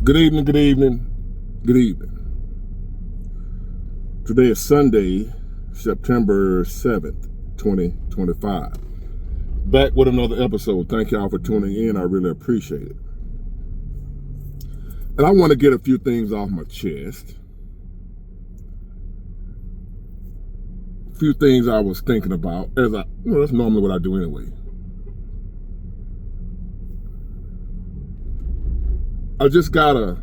Good evening, good evening, good evening. Today is Sunday, September 7th, 2025. Back with another episode. Thank y'all for tuning in. I really appreciate it. And I want to get a few things off my chest. A few things I was thinking about that's normally what I do anyway. I just got a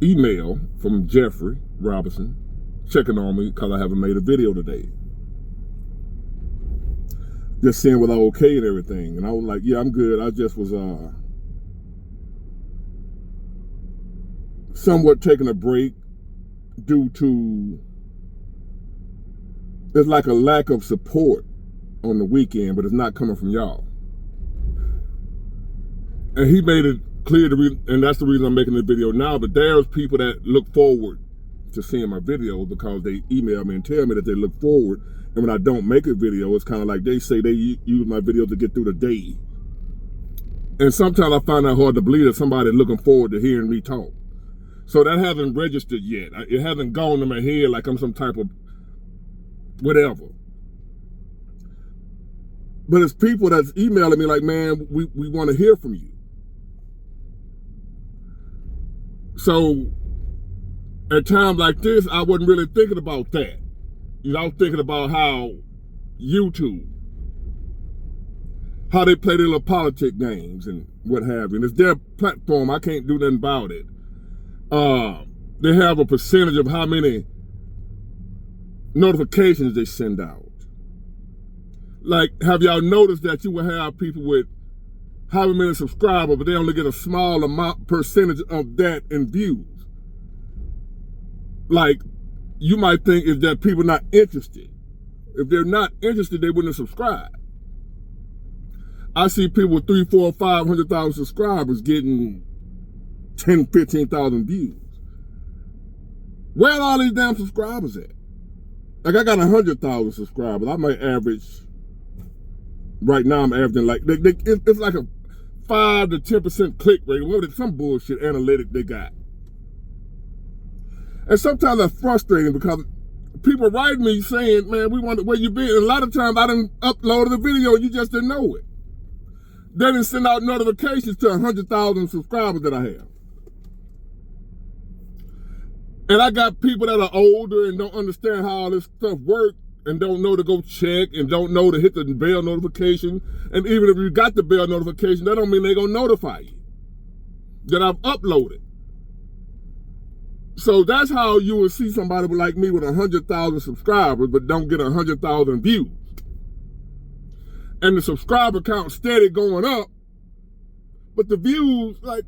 email from Jeffrey Robinson checking on me because I haven't made a video today. Just seeing was I okay and everything. And I was like, yeah, I'm good. I just was somewhat taking a break due to there's like a lack of support on the weekend, but it's not coming from y'all. And he made it clear, and that's the reason I'm making this video now, but there's people that look forward to seeing my videos because they email me and tell me that they look forward. And when I don't make a video, it's kind of like they say they use my video to get through the day. And sometimes I find that hard to believe that somebody's looking forward to hearing me talk. So that hasn't registered yet. It hasn't gone to my head like I'm some type of whatever. But it's people that's emailing me like, man, we want to hear from you. So at times like this, I wasn't really thinking about that. I was thinking about how YouTube, how they play their little politic games and what have you. And it's their platform. I can't do nothing about it. They have a percentage of how many notifications they send out. Like, have y'all noticed that you will have people with however many subscribers, but they only get a small percentage of that in views? Like, you might think is that people not interested. If they're not interested, they wouldn't subscribe. I see people with 300, 400, 500,000 subscribers getting 10, 15,000 views. Where are all these damn subscribers at? Like, I got 100,000 subscribers. I might average, right now I'm averaging like, it's like a 5 to 10% click rate. Some bullshit analytic they got. And sometimes that's frustrating because people write me saying, man, we wonder where you been. And a lot of times I didn't upload the video, you just didn't know it. They didn't send out notifications to 100,000 subscribers that I have. And I got people that are older and don't understand how all this stuff works and don't know to go check and don't know to hit the bell notification. And even if you got the bell notification, that don't mean they're gonna notify you that I've uploaded. So that's how you will see somebody like me with 100,000 subscribers, but don't get 100,000 views. And the subscriber count steady going up, but the views, like,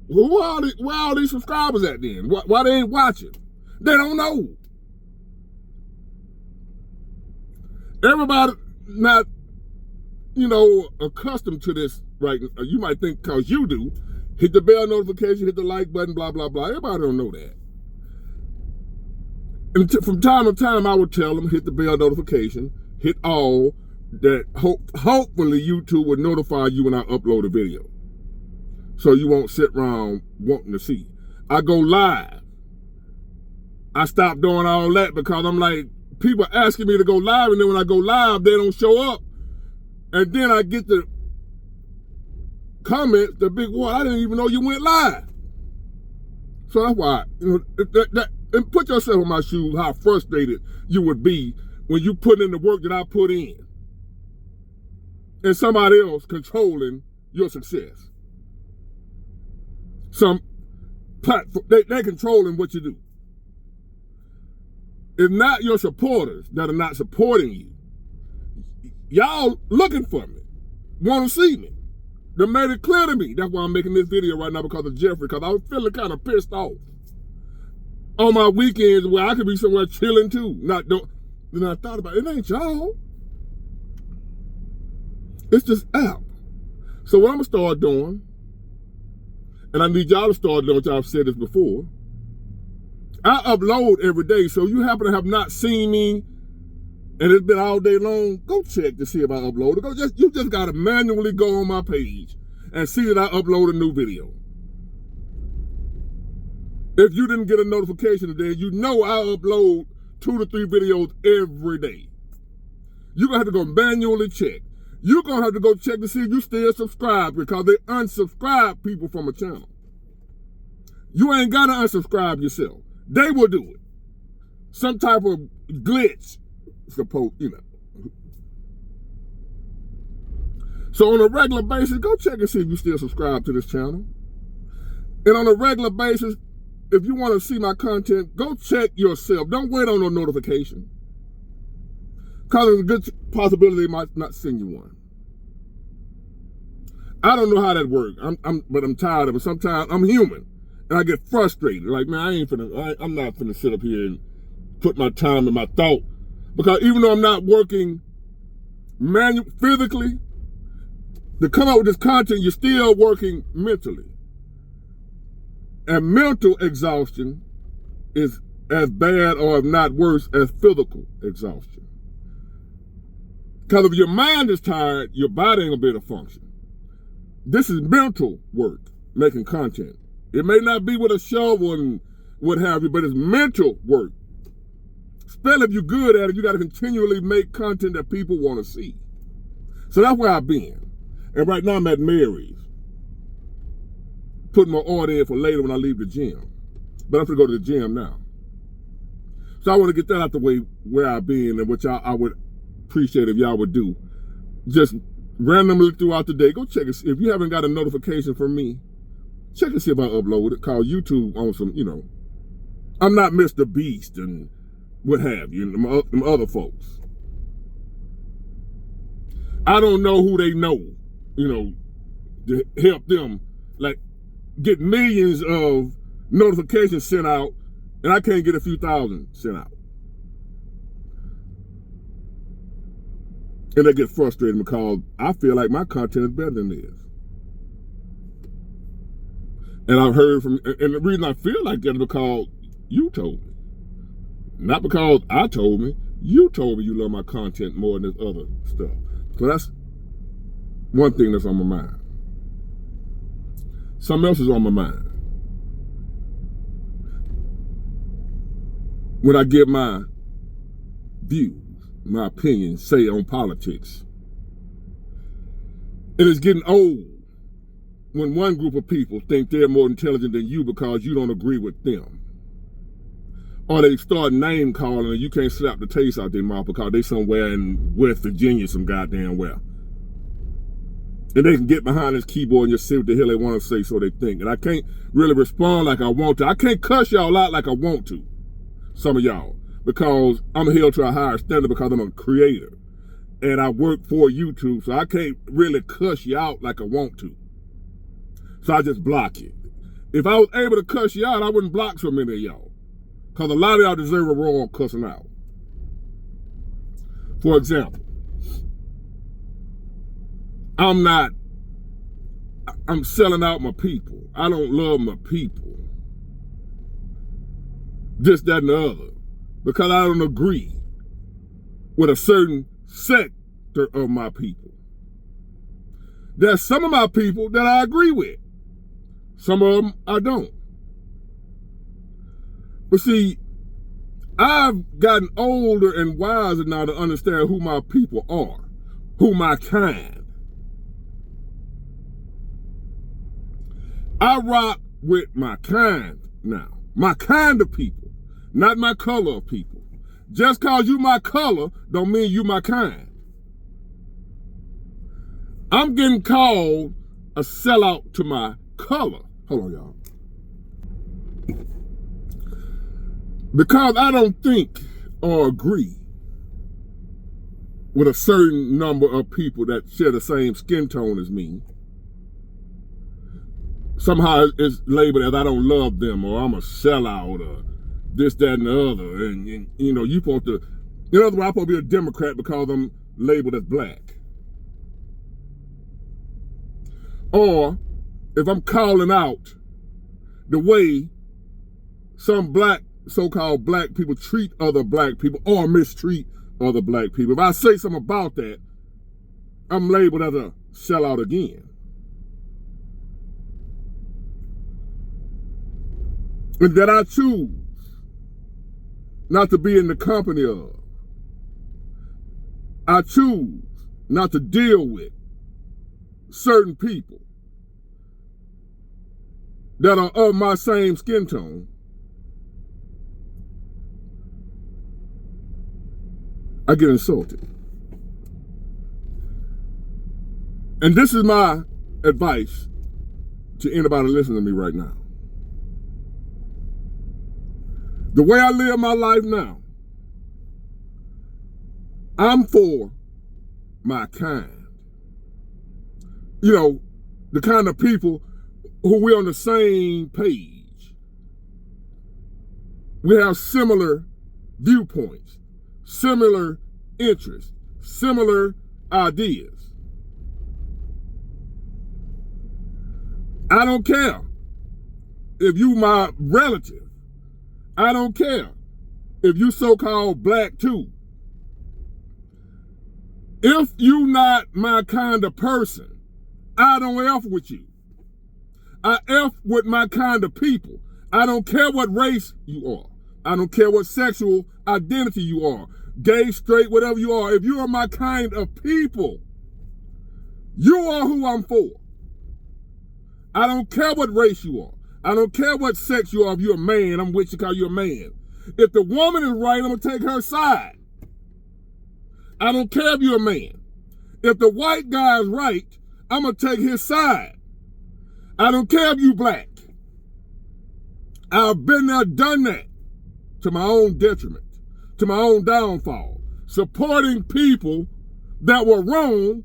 where are all these subscribers at then? Why they ain't watching? They don't know. Everybody not, accustomed to this, right? You might think because you do, hit the bell notification, hit the like button, blah, blah, blah. Everybody don't know that. And from time to time, I would tell them, hit the bell notification, hit all, that hopefully YouTube will notify you when I upload a video. So you won't sit around wanting to see. I go live. I stopped doing all that because I'm like, people asking me to go live, and then when I go live, they don't show up. And then I get the comments, the big one, I didn't even know you went live. So that's why, and put yourself in my shoes, how frustrated you would be when you put in the work that I put in and somebody else controlling your success. Some platform, they controlling what you do. It's not your supporters that are not supporting you. Y'all looking for me, want to see me. They made it clear to me. That's why I'm making this video right now, because of Jeffrey, because I was feeling kind of pissed off on my weekends where I could be somewhere chilling too. Then I thought about it ain't y'all. It's this app. So what I'm gonna start doing, and I need y'all to start doing, which I've said this before, I upload every day. So you happen to have not seen me and it's been all day long, go check to see if I uploaded. You just gotta manually go on my page and see that I upload a new video. If you didn't get a notification today, you know I upload 2 to 3 videos every day. You're going to have to go manually check. You're going to have to go check to see if you still subscribe, because they unsubscribe people from a channel. You ain't got to unsubscribe yourself. They will do it. Some type of glitch, you know. So on a regular basis, go check and see if you still subscribe to this channel. And on a regular basis, if you want to see my content, go check yourself. Don't wait on no notification, because there's a good possibility they might not send you one. I don't know how that works, but I'm tired of it. Sometimes I'm human, and I get frustrated. Like, man, I'm not finna sit up here and put my time and my thought, because even though I'm not working physically to come out with this content, you're still working mentally. And mental exhaustion is as bad, or if not worse, as physical exhaustion. Because if your mind is tired, your body ain't gonna be able to function. This is mental work, making content. It may not be with a shovel and what have you, but it's mental work. Especially if you're good at it, you gotta continually make content that people wanna see. So that's where I've been. And right now I'm at Mary's, putting my order in for later when I leave the gym. But I'm gonna go to the gym now. So I want to get that out the way where I've been, and which I would appreciate if y'all would do. Just randomly throughout the day, go check it. If you haven't got a notification from me, check and see if I upload it. Call YouTube on some, you know. I'm not Mr. Beast and what have you, and them other folks. I don't know who they know, you know, to help them, like, get millions of notifications sent out, and I can't get a few thousand sent out. And they get frustrated because I feel like my content is better than theirs. And I've heard from, and the reason I feel like that is because you told me. Not because I told me. You told me you love my content more than this other stuff. So that's one thing that's on my mind. Something else is on my mind. When I give my views, my opinions, say on politics, it is getting old when one group of people think they're more intelligent than you because you don't agree with them. Or they start name calling and you can't slap the taste out their mouth because they somewhere in West Virginia some goddamn well. And they can get behind this keyboard and just say what the hell they want to say, so they think. And I can't really respond like I want to. I can't cuss y'all out like I want to, some of y'all, because I'm held to a higher standard because I'm a creator. And I work for YouTube, so I can't really cuss you out like I want to. So I just block it. If I was able to cuss you out, I wouldn't block so many of y'all, because a lot of y'all deserve a raw cussing out. For example, I'm selling out my people. I don't love my people. This, that, and the other. Because I don't agree with a certain sector of my people. There's some of my people that I agree with. Some of them I don't. But see, I've gotten older and wiser now to understand who my people are, who my kind. I rock with my kind now. My kind of people, not my color of people. Just cause you my color don't mean you my kind. I'm getting called a sellout to my color. Hold on, y'all. Because I don't think or agree with a certain number of people that share the same skin tone as me, somehow it's labeled as I don't love them, or I'm a sellout, or this, that, and the other. And you know, you supposed to, in other words, I'm supposed to be a Democrat because I'm labeled as black. Or if I'm calling out the way some black, so-called black people treat other black people or mistreat other black people, if I say something about that, I'm labeled as a sellout again. and that I choose not to be in the company of. I choose not to deal with certain people that are of my same skin tone. I get insulted. And this is my advice to anybody listening to me right now. The way I live my life now, I'm for my kind. You know, the kind of people who we're on the same page. We have similar viewpoints, similar interests, similar ideas. I don't care if you my relative. I don't care if you so-called black too. If you not my kind of person, I don't F with you. I F with my kind of people. I don't care what race you are. I don't care what sexual identity you are. Gay, straight, whatever you are. If you are my kind of people, you are who I'm for. I don't care what race you are. I don't care what sex you are. If you're a man, I'm with you because you're a man. If the woman is right, I'm going to take her side. I don't care if you're a man. If the white guy is right, I'm going to take his side. I don't care if you black. I've been there, done that, to my own detriment, to my own downfall, supporting people that were wrong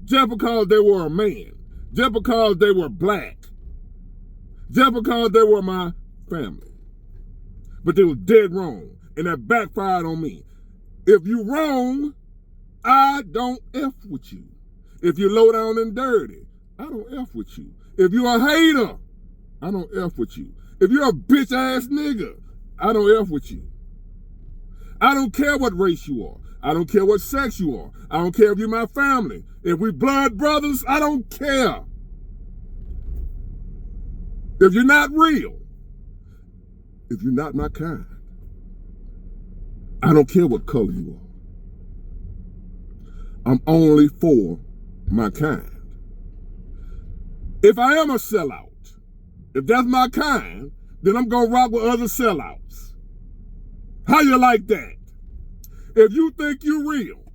just because they were a man, just because they were black, just because they were my family. But they were dead wrong, and that backfired on me. If you wrong, I don't F with you. If you're low down and dirty, I don't F with you. If you're a hater, I don't F with you. If you're a bitch ass nigga, I don't F with you. I don't care what race you are. I don't care what sex you are. I don't care if you're my family. If we blood brothers, I don't care. If you're not real, if you're not my kind, I don't care what color you are. I'm only for my kind. If I am a sellout, if that's my kind, then I'm going to rock with other sellouts. How you like that? If you think you're real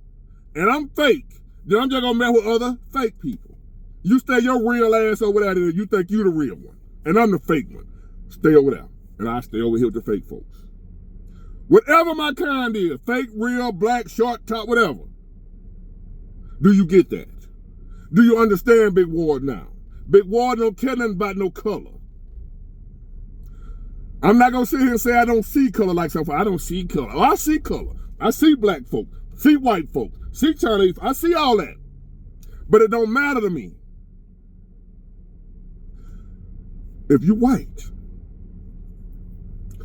and I'm fake, then I'm just going to mess with other fake people. You stay your real ass over there and you think you're the real one. And I'm the fake one. Stay over there. And I stay over here with the fake folks. Whatever my kind is, fake, real, black, short, top, whatever. Do you get that? Do you understand Big Ward now? Big Ward don't care nothing about no color. I'm not going to sit here and say I don't see color like some folks. I don't see color. Oh, I see color. I see black folk, see white folk, see Chinese. I see all that. But it don't matter to me. If you white.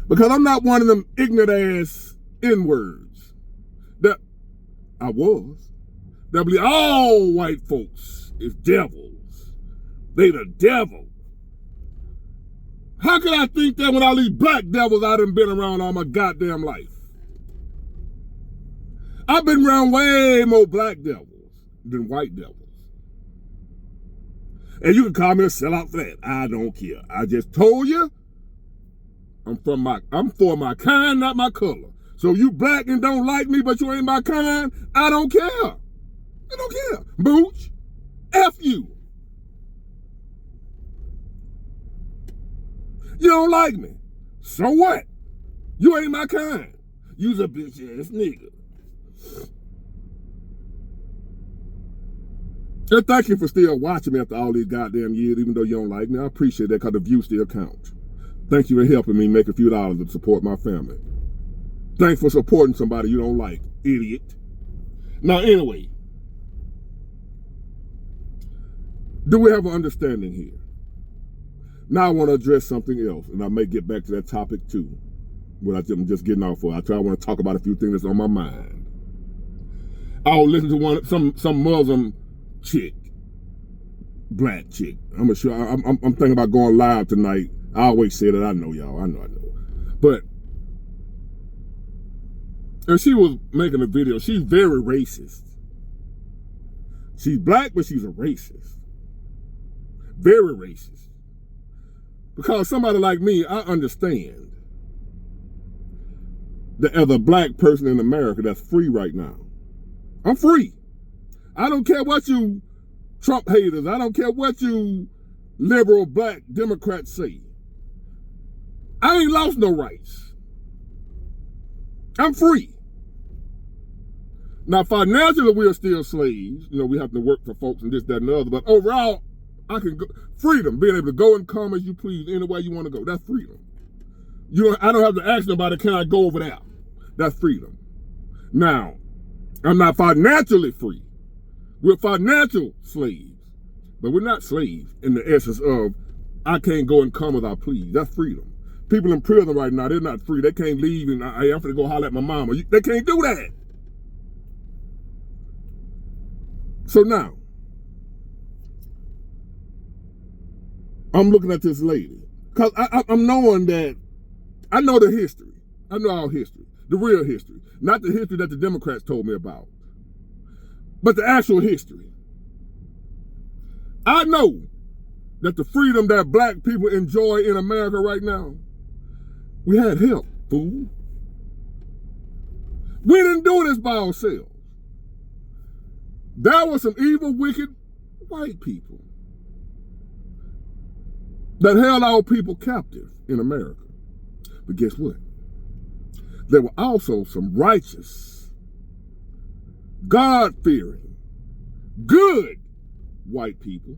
Because I'm not one of them ignorant ass N-words that I was. That believe all white folks is devils. They the devil. How could I think that when all these black devils I done been around all my goddamn life? I've been around way more black devils than white devils. And you can call me a sellout for that. I don't care. I just told you I'm for my kind, not my color. So you black and don't like me, but you ain't my kind, I don't care. I don't care. Booch, F you. You don't like me. So what? You ain't my kind. You's a bitch ass nigga. And thank you for still watching me after all these goddamn years, even though you don't like me. I appreciate that because the views still count. Thank you for helping me make a few dollars to support my family. Thanks for supporting somebody you don't like, idiot. Now, anyway, do we have an understanding here? Now I want to address something else, and I may get back to that topic too. What I'm just getting off for. I want to talk about a few things that's on my mind. I'll listen to some Muslim chick, black chick. I'm thinking about going live tonight I always say that. I know y'all. I know. But, and she was making a video. She's very racist. She's black, but she's a racist. Very racist. Because somebody like me, I understand that as a black person in America that's free right now. I'm free. I don't care what you Trump haters, I don't care what you liberal black Democrats say. I ain't lost no rights. I'm free. Now, financially, we are still slaves. You know, we have to work for folks and this, that, and the other. But overall, I can go. Freedom, being able to go and come as you please, anywhere you want to go. That's freedom. I don't have to ask nobody, can I go over there? That's freedom. Now, I'm not financially free. We're financial slaves. But we're not slaves in the essence of, I can't go and come as I please. That's freedom. People in prison right now, they're not free. They can't leave and I have to go holler at my mama. They can't do that. So now, I'm looking at this lady. Because I'm knowing that, I know the history. I know our history. The real history. Not the history that the Democrats told me about. But the actual history. I know that the freedom that black people enjoy in America right now, we had help, fool. We didn't do this by ourselves. There were some evil, wicked white people that held our people captive in America. But guess what? There were also some righteous, God-fearing, good white people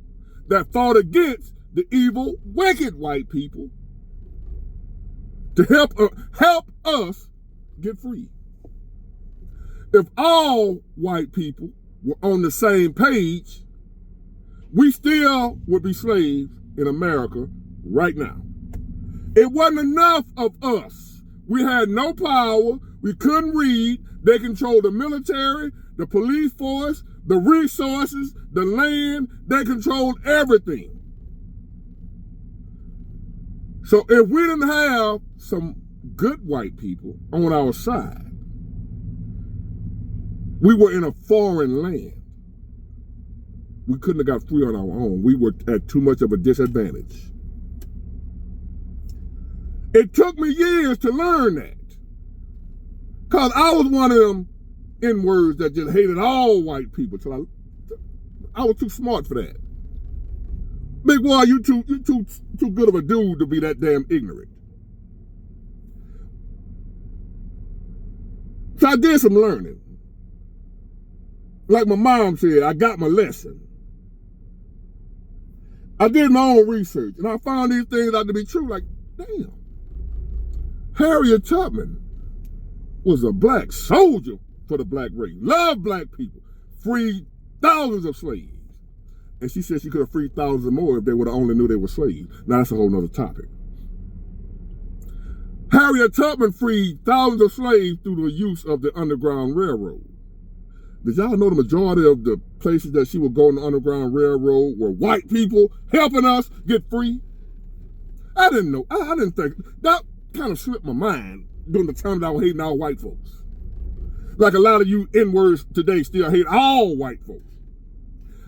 that fought against the evil, wicked white people to help us get free. If all white people were on the same page, we still would be slaves in America right now. It wasn't enough of us. We had no power. We couldn't read. They controlled the military, the police force, the resources, the land. They controlled everything. So if we didn't have some good white people on our side, we were in a foreign land. We couldn't have got free on our own. We were at too much of a disadvantage. It took me years to learn that. Because I was one of them N-words that just hated all white people till I was too smart for that. Big boy, you too good of a dude to be that damn ignorant. So I did some learning. Like my mom said, I got my lesson. I did my own research and I found these things out to be true. Like, damn. Harriet Tubman was a black soldier for the black race. Loved black people. Freed thousands of slaves. And she said she could have freed thousands more if they would have only knew they were slaves. Now that's a whole nother topic. Harriet Tubman freed thousands of slaves through the use of the Underground Railroad. Did y'all know the majority of the places that she would go on the Underground Railroad were white people helping us get free? I didn't know. I didn't think. That kind of slipped my mind during the time that I was hating all white folks. Like a lot of you N-words today still hate all white folks.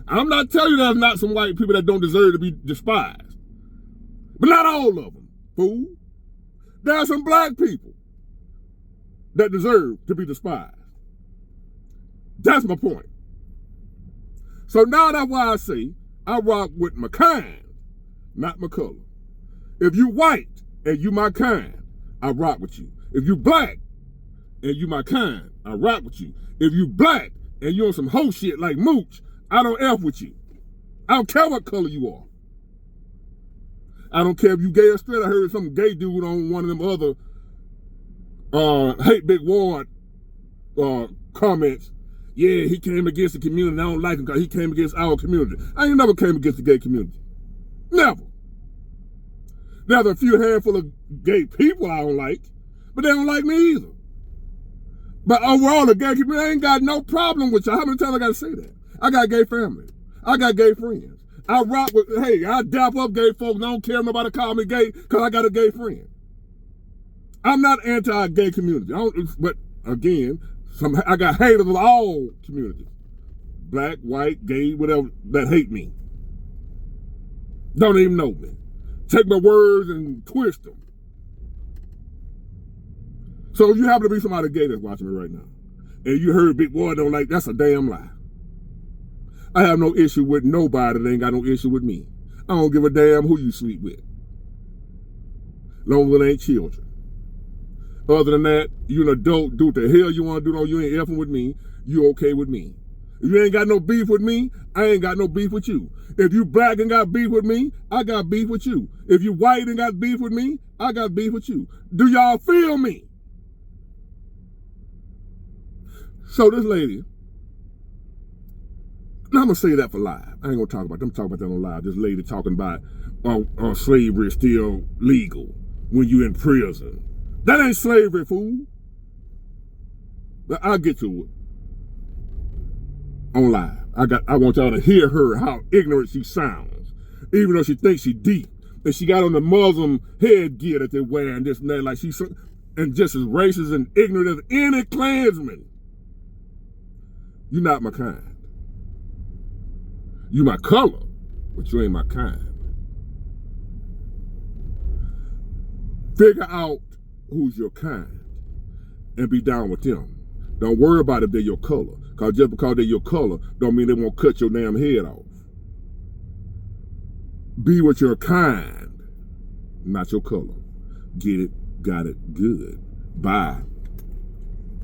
I'm not telling you there's not some white people that don't deserve to be despised. But not all of them, fool. There are some black people that deserve to be despised. That's my point. So now that's why I say I rock with my kind, not my color. If you white and you my kind, I rock with you. If you black and you my kind, I rock with you. If you black and you on some hoe shit like Mooch, I don't F with you. I don't care what color you are. I don't care if you gay or straight. I heard some gay dude on one of them other Hate Big Ward comments. Yeah, he came against the community. I don't like him because he came against our community. I ain't never came against the gay community. Never. There's a few handful of gay people I don't like, but they don't like me either. But overall, the gay community, I ain't got no problem with y'all. How many times I got to say that? I got gay family. I got gay friends. I rock with, hey, I dap up gay folks. I don't care if nobody call me gay because I got a gay friend. I'm not anti-gay community. But again, I got haters of all communities. Black, white, gay, whatever, that hate me. Don't even know me. Take my words and twist them. So if you happen to be somebody gay that's watching me right now, and you heard Big Boy don't like, that's a damn lie. I have no issue with nobody that ain't got no issue with me. I don't give a damn who you sleep with. Long as it ain't children. Other than that, you an adult, do what the hell you want to do. No, you ain't effing with me. You okay with me. If you ain't got no beef with me, I ain't got no beef with you. If you black and got beef with me, I got beef with you. If you white and got beef with me, I got beef with you. Do y'all feel me? So this lady, now I'm going to say that for live. I ain't going to talk about that. I'm talking about that on live. This lady talking about slavery is still legal when you in prison. That ain't slavery, fool. I'll get to it on live. I want y'all to hear her, how ignorant she sounds. Even though she thinks she deep. And she got on the Muslim headgear that they're wearing, this and that, like she's and just as racist and ignorant as any Klansman. You're not my kind. You my color, but you ain't my kind. Figure out who's your kind and be down with them. Don't worry about if they're your color. Because just because they're your color don't mean they won't cut your damn head off. Be with your kind, not your color. Get it, got it, good. Bye.